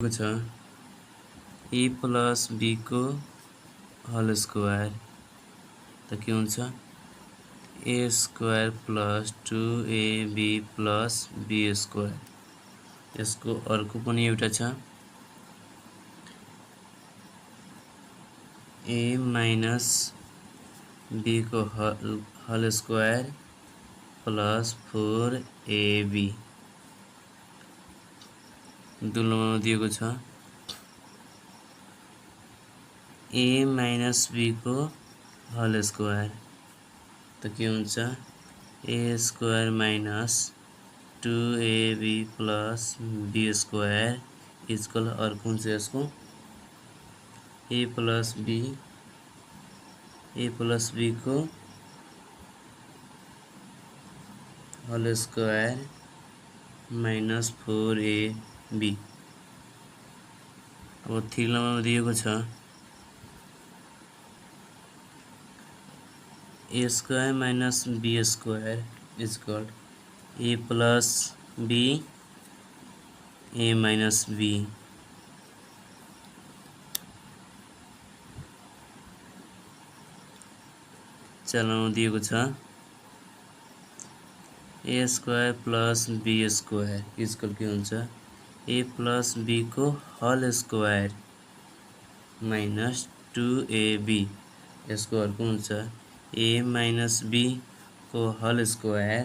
छ A plus B को whole square त के हुन्छ A square plus 2ab plus B square. यसको अर्को पनि एउटा छ ए माइनस बी को होल स्क्वायर प्लस 4ab दुलोमा दिएको छ ए माइनस बी को होल स्क्वायर त के हुन्छ A square minus 2ab plus B square equal अर्को हुन्छ यसको ए प्लस बी को होल स्क्वायर माइनस 4ab। अब 3 नम्बरमा दिएको छ A square minus B square equal A plus B A minus B. चलमा दिएको छ A square plus B square equal के हुन्छ ए प्लस बी को होल स्क्वायर माइनस 2ab। यसको अर्को हुन्छ ए माइनस बी को whole square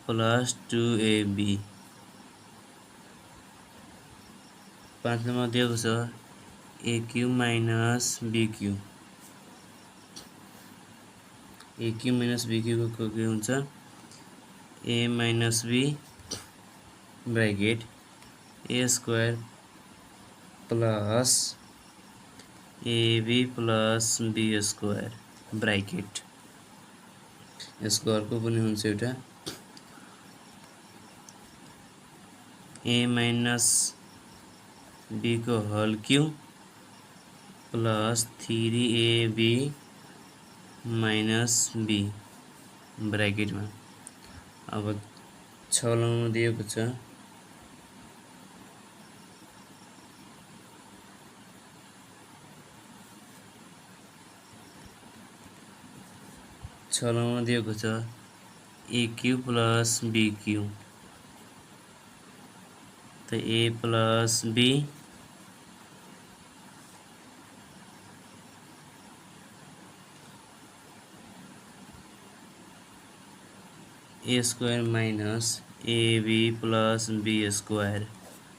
plus 2ab। 5 number दिएको छ A cube minus B cube. A cube minus B cube को के हुन्छ A minus B bracket A square plus ab plus B square bracket. यसको अर्को पनि हुन्छ एउटा ए माइनस बी को whole cube plus 3ab minus B bracket में। अब 6 नम्बरमा दिएको छ A cube plus B cube तो A plus B A square minus A B plus B square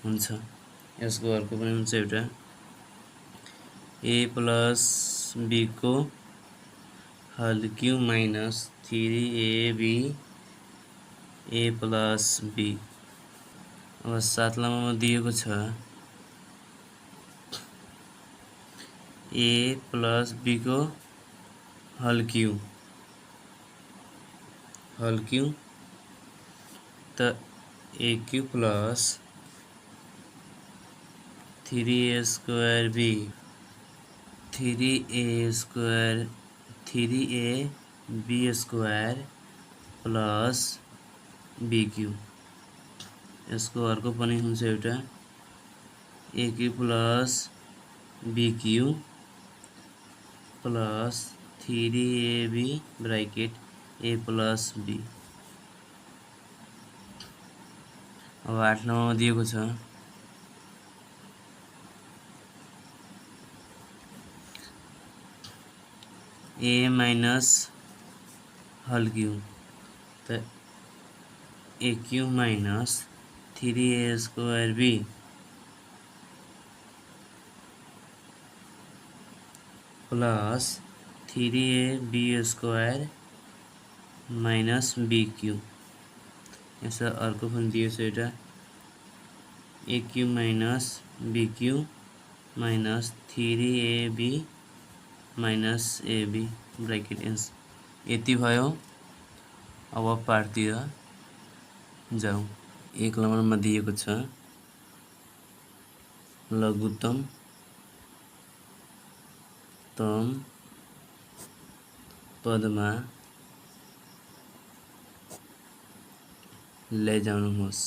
हुन्छ। यसको अर्को पनि हुन्छ एउटा ए प्लस बी को whole cube minus 3ab A plus B. अब 7 नम्बरमा दिएको छ ए प्लस बी को होल क्यू तो A cube plus 3a square be 3a B square plus B cube. यसको अर्को पनि हुन्छ एउटा A cube plus B cube plus 3ab bracket A plus B. अब 8 नम्बरमा दिएको छ ए माइनस होल क्यू तो A cube minus 3a square B plus 3ab square minus B cube. ऐसा अर्को पनि दिएको छ एउटा A cube minus B cube minus 3ab minus ab bracket यति भयो। अब पार्टतिर जाउँ। 1 नम्बरमा दिएको छ लघुत्तम पदमा ले जाउनुहोस्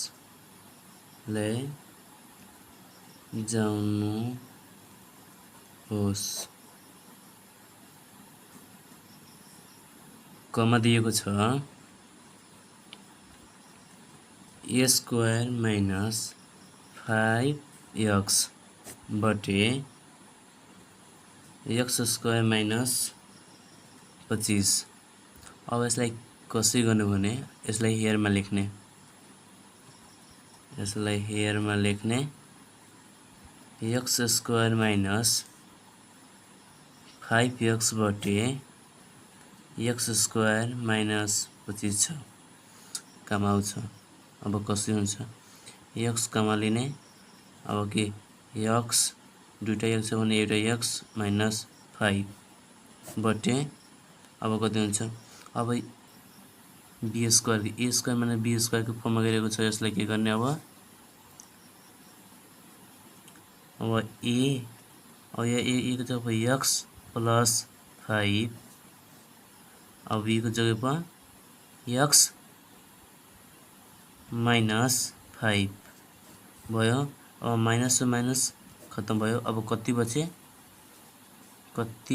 जाउनुहोस्। कमा दिएको छ ए स्क्वायर माइनस 5x बटे एक्स स्क्वायर माइनस 25। अब यसलाई कसरी गर्नु भने यसलाई हेयरमा लेख्ने, एक्स स्क्वायर माइनस 5x बटे एक्स स्क्वायर माइनस 25 छ, कमा आउँछ। अब कसरी हुन्छ, एक्स कमा लिने, अब के एक्स दुईटा एक्स छ भने एउटा एक्स माइनस 5 बटे अब कति हुन्छ, अब B square A square minus B स्क्वायरको फर्ममा गइरहेको छ। यसलाई के गर्ने, अब ए यहाँ ए को जग्गा एक्स प्लस 5, अब बी को जग्गा एक्स माइनस 5 भयो। अब माइनस से माइनस खत्म भयो। अब कति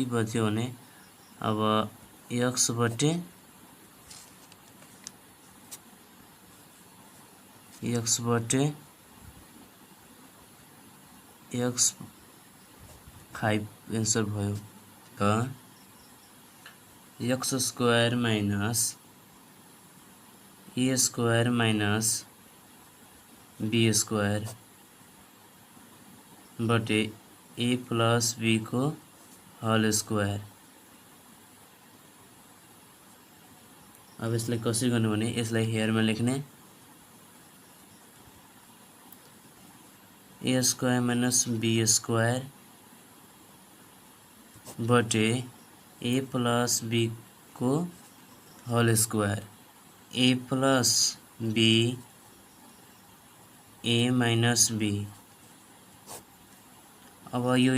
बच्यो भने अब एक्स बटे एक्स 5 एन्सर भयो। त x square minus A square minus B square बटे ए प्लस बी को होल स्क्वायर। अब यसलाई कसरी गर्नु भने यसलाई हेयरमा लेख्ने, A square minus B square बटे ए प्लस बी को whole square, A plus B A minus B. अब यो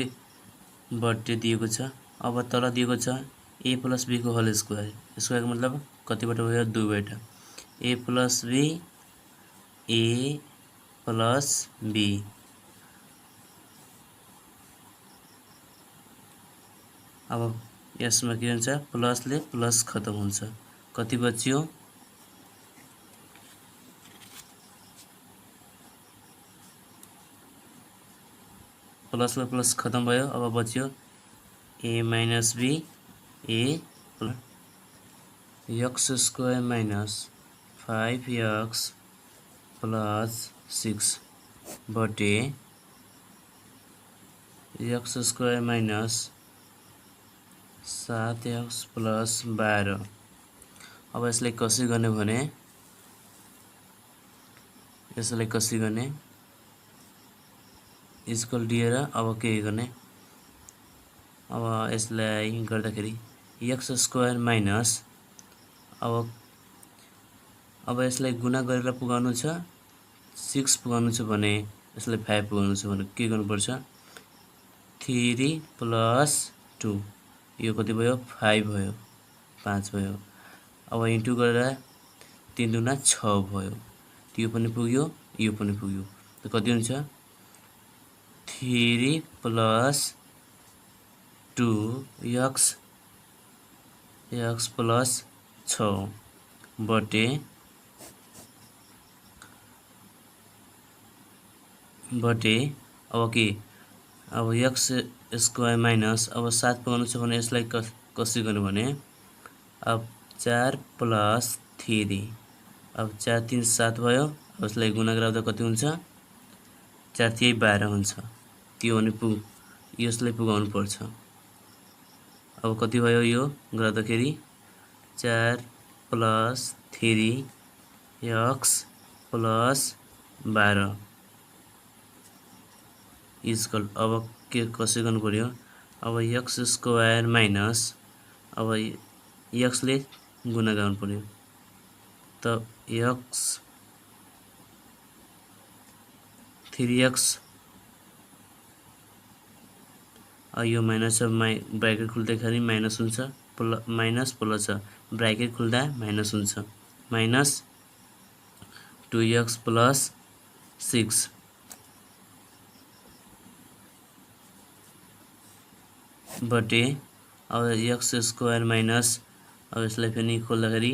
बटे दिएको छ, अब तल दिएको छ ए प्लस बी को होल स्क्वायर, स्क्वायरको मतलब कतिबाट भयो, 2बाट। A plus B A plus B, अब यसमा के हुन्छ, प्लसले प्लस खत्म हुन्छ। कति बच्यो, प्लसले प्लस खत्म भयो। अब बच्यो A minus B A X square minus 5x plus 6 बटे x square minus 7x plus 12। अब यसलाई कसरी गर्ने भने इक्वल दिएर अब के गर्ने, अब यसलाई गर्दाखेरि एक्स स्क्वायर माइनस अब यसलाई गुणा गरेर पुगाउनु छ, 6 पुगाउनु छ भने यसलाई 5 पुगाउनु छ भने के गर्नुपर्छ, 3 प्लस 2, यो कति भयो, 5 भयो, 5 भयो। अब इन्टु गरेर 3 दुना 6 भयो, यो पनि पुग्यो, यो पनि पुग्यो। त कति हुन्छ, 3 प्लस 2 एक्स प्लस 6 बटे अब के, अब एक्स स्क्वायर माइनस अब 7 पुगाउनु छ भने यसलाई कसरी गर्नु भने अब 4 प्लस 3, अब 4 3 7 भयो। अब यसलाई गुणा गराउँदा कति हुन्छ, 4 3 12 हुन्छ। त्यो भने यसलाई पुगाउनु पर्छ। अब कति भयो, यो गर्दाखेरि 4 प्लस 3 एक्स प्लस 12 इक्वल। अब के कसरी गर्नु पर्यो, अब एक्स स्क्वायर माइनस अब एक्सले गुणा गर्नु पर्यो, त एक्स 3x यो माइनस ब्रैकेट खुल्दाखेरि माइनस हुन्छ, माइनस प्लस ब्रैकेट खुल्दा माइनस हुन्छ, माइनस 2x प्लस 6 बटे अब एक्स स्क्वायर माइनस अब यसलाई फेरि खोल्दाखेरि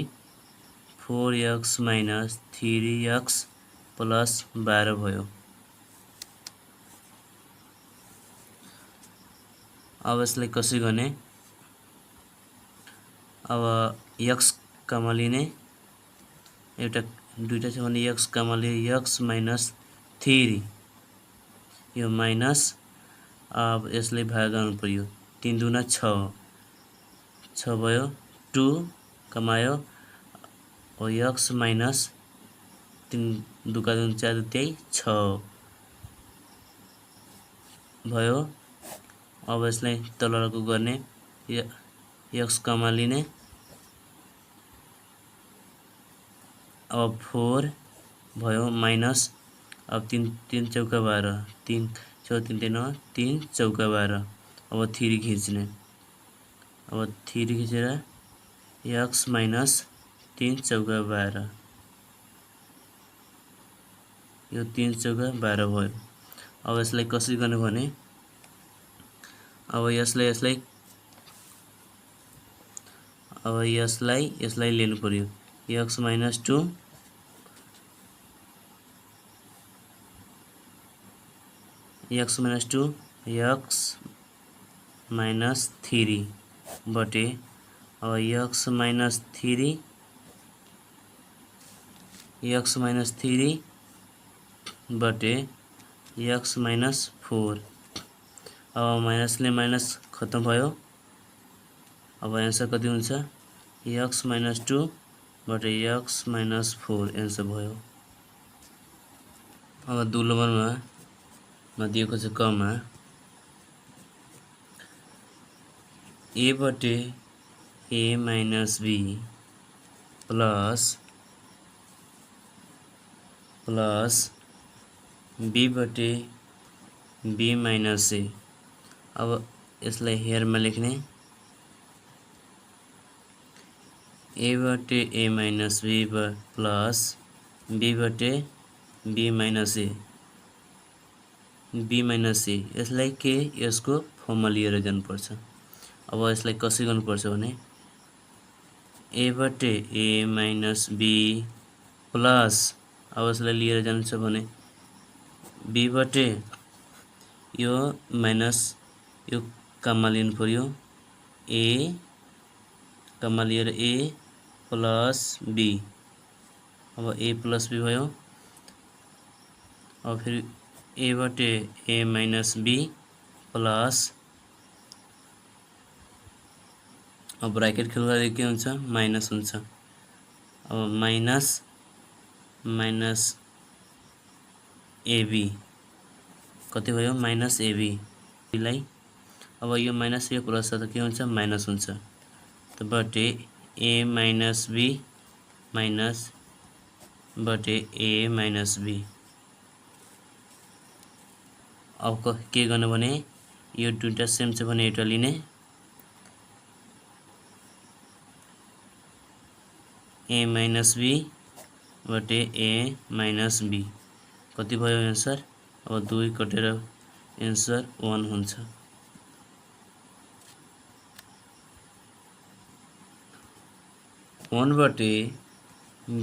4x माइनस 3x प्लस 12 भयो। अब यसलाई कसरी गर्ने, अब x कामा लिने एउटा दुईटा छ भने x कामा लिए x माइनस 3 यो माइनस अब यसले भाग गर्नु पर्यो 3 दुना 6 भयो 2 कमायो और x माइनस 3 दुका 2 4 त्यही 6 भयो। अब यसलाई तलको गर्ने x कमा लिने अब 4 भयो माइनस अब 3 चौका 12 3 6 3 9 3 चौका 12 अब 3 खींचने अब 3 खींचेर x माइनस 3 चौका 12 यो 3 चौका 12 भयो। अब यसलाई कसरी गर्ने भने अब यसलाई लिनु पर्यो x माइनस 2 x माइनस 3 बटे अब x माइनस 3 बटे x माइनस 4 अब माइनसले माइनस खत्म भयो। अब एन्सर कति हुन्छ x माइनस 2 बटे x माइनस 4 एन्सर भयो। अब 2 नम्बरमा दिएको छ कमा a बटे a minus b plus b बटे b माइनस a। अब यसलाई हेयरमा लेख्ने a बटे a minus b plus b बटे b माइनस a यसलाई के यसको फर्ममा लिएर जानुपर्छ। अब यसलाई कसरी गर्नुपर्छ भने a बटे a माइनस b प्लस अब यसलाई लिएर जान्छ भने b बटे यो माइनस यो काममा लिनु पर्यो a काममा लिएर a प्लस b अब a प्लस b भयो। अब फिर a बटे a माइनस b प्लस अब ब्रैकेट खोल्दा के हुन्छ माइनस हुन्छ। अब माइनस ab कति भयो माइनस ab लाई अब यो माइनस यो प्लस त के हुन्छ माइनस हुन्छ त बटे a माइनस b माइनस बटे a माइनस b। अब के गर्ने भने यो दुईटा सेम छ भने एउटा लिने a माइनस b बटे a माइनस b कति भयो एन्सर अब 2 कटेर एन्सर 1 हुन्छ। वन बटे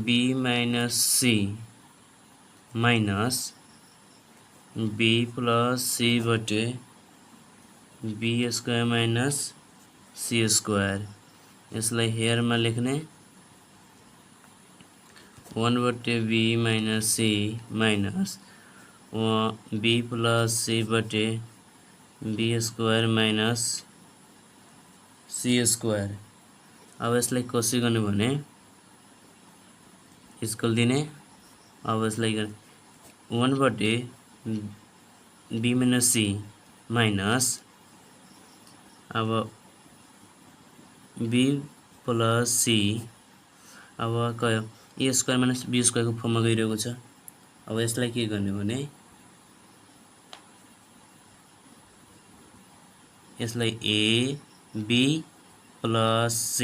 b minus c minus b plus c बटे b square minus c square यसलाई हेयरमा लेख्ने 1 बटे b minus c minus b plus c बटे b square minus c square. अब यसलाई कसरी गर्ने भने स्क्वायर दिने अब यसलाई 1 बटे b माइनस c माइनस अब b प्लस c अब कयो ए स्क्वायर माइनस b स्क्वायर को फर्ममा गइरहेको छ। अब यसलाई के गर्ने भने यसलाई a b प्लस c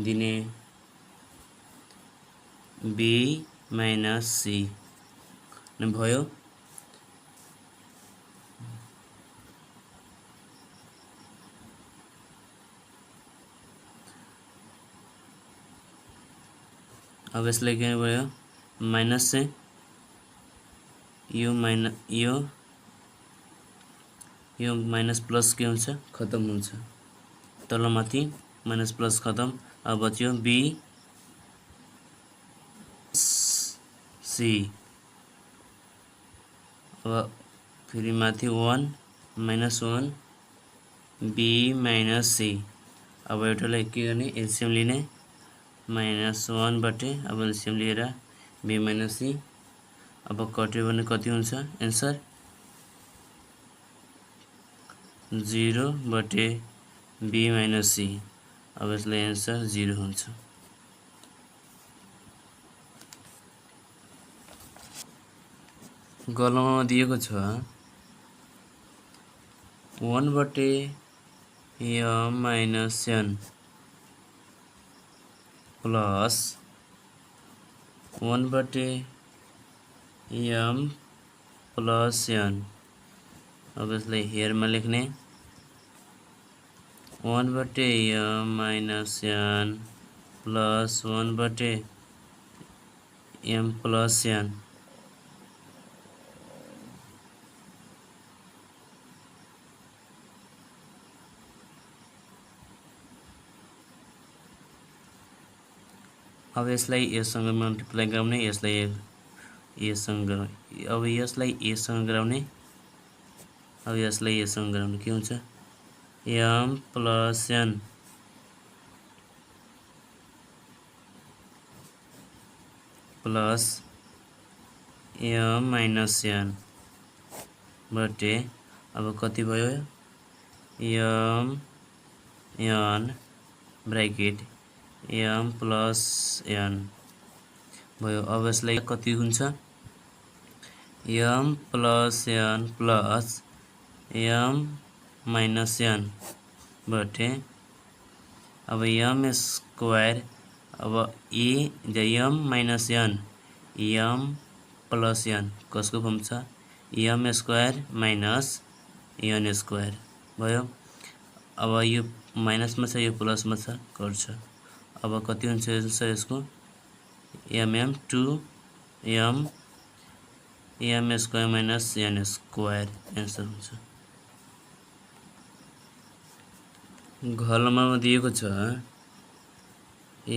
दिने b माइनस c भयो। अब यसलाई के भयो माइनस चाहिँ यो माइनस प्लस के हुन्छ खत्म हुन्छ तलमाथि माइनस प्लस खत्म। अब बच्यो बी सी अब फेरि माथि 1 माइनस 1 बी माइनस सी। अब एउटालाई के गर्ने एलसिएम लिने -1 बाटे अब एलसिएम लिएर बी माइनस सी। अब कट्यो भने कति हुन्छ एन्सर 0 बटे बी माइनस सी। अब यसलाई एन्सर 0 हुन्छ। गलनमा दिएको छ 1 बटे m माइनस n प्लस 1 बटे m प्लस n। अब यसलाई हेयरमा लेख्ने 1 बटे m माइनस n प्लस 1 बटे m प्लस n। अब यसलाई यससँग मल्टिप्लाई गराउने यसलाई एसँग अब यसलाई एसँग गराउने अब यसलाई एसँग गराउने के हुन्छ m plus n plus m minus n बटे अब कति भयो m n bracket m plus n भयो। अब यसलाई कति हुन्छ m plus n plus m minus n बटे अब m स्क्वायर अब m minus n m plus n कसको फर्म छ m square minus n square भयो। अब यो माइनसमा छ यो प्लसमा छ कट्छ। अब कति हुन्छ यसको m 2 m square minus n square answer हुन्छ। घलमा दिएको छ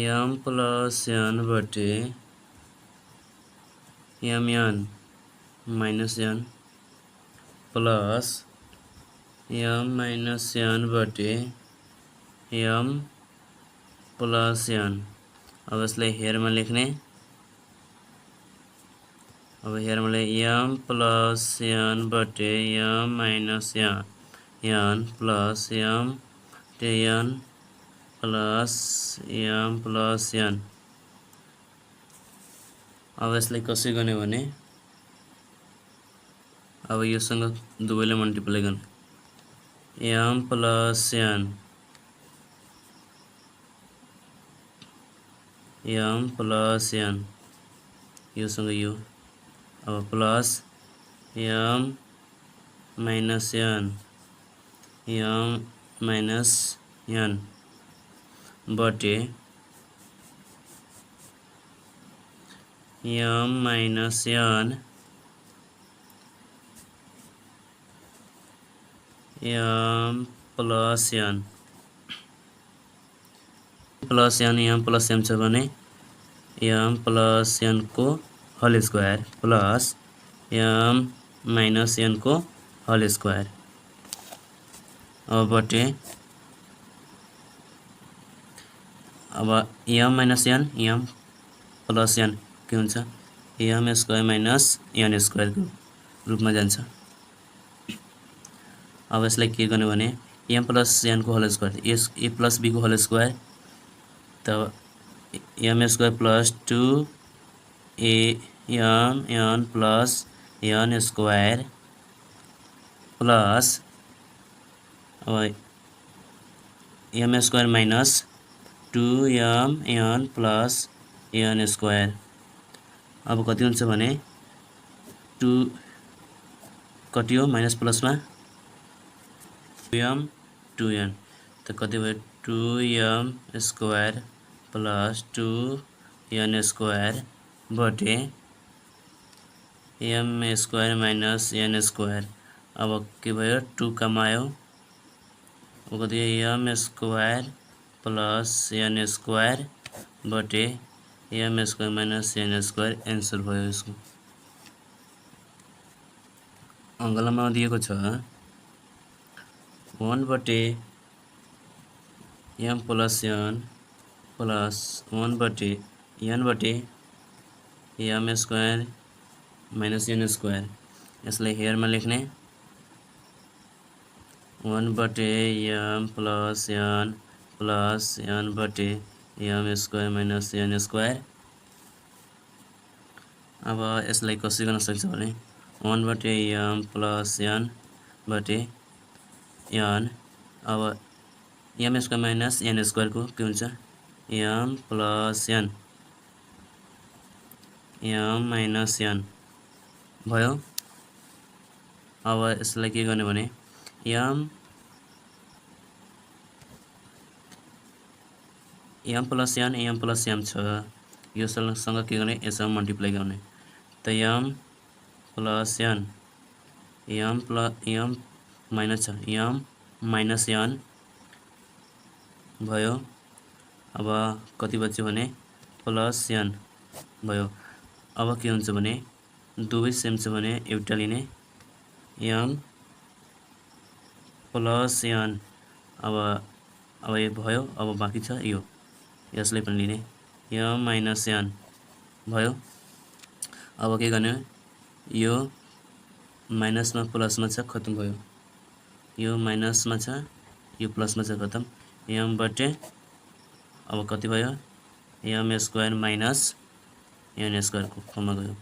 m प्लस n बटे mn minus n plus m minus n बटे m प्लस n। अब यसलाई हेयरमा लेख्ने अब हेयरमा m प्लस n बटे m minus n plus m बटे n plus m plus n। अब यसलाई कसरी गर्ने भने अब योसँग दुवैलाई मल्टिप्लाई गर्ने m plus n m plus n योसँग यो अब plus m minus n m minus n बटे m minus n m plus n plus n m plus m छ भने m प्लस n को whole square plus m minus n को whole square. अब बटे अब m minus n m plus n के हुन्छ m square minus n square को रूपमा जान्छ। अब यसलाई के गर्ने भने m प्लस n को whole square a plus b को होल स्क्वायर तब m square plus 2 m n plus n square plus अब m square minus 2m n plus n square. अब कति हुन्छ भने 2 कटियो माइनस प्लसमा 2m 2n त कति भयो 2m square plus 2 N square बटे am square minus an square. अब के भयो 2 कम आयो कति M square plus N square बटे am square minus an square answer भयो यसको। अङ्ग्लमा दिएको छ 1 बटे एम प्लस एन प्लस 1 बटे एन बटे am square minus an square. यसलाई हेयरमा लेख्ने 1 बटे एम प्लस एन बटे am square minus an square. अब यसलाई कसरी गर्न सक्छ भने 1 बटे एम प्लस एन बटे एन। अब एम स्क्वायर माइनस एन स्क्वायरको के हुन्छ m plus an am minus an भयो। अब यसलाई के गर्ने भने एम प्लस एम छ यो सँग के गर्ने यससँग मल्टिप्लाई गर्ने त M plus an am minus छ एम माइनस एन भयो। अब कति बच्यो भने प्लस एन भयो। अब के हुन्छ भने दुवै सेम छ भने एउटा लिने एम प्लस एन। अब यो भयो। अब बाँकी छ यो यसलाई पनि लिने एम माइनस एन भयो। अब के गर्ने यो माइनसमा प्लसमा छ खत्म भयो। यो माइनसमा छ यो प्लसमा छ खत्म एम बटे अब कति भयो एम स्क्वायर माइनस एन स्क्वायरको फर्ममा गयो।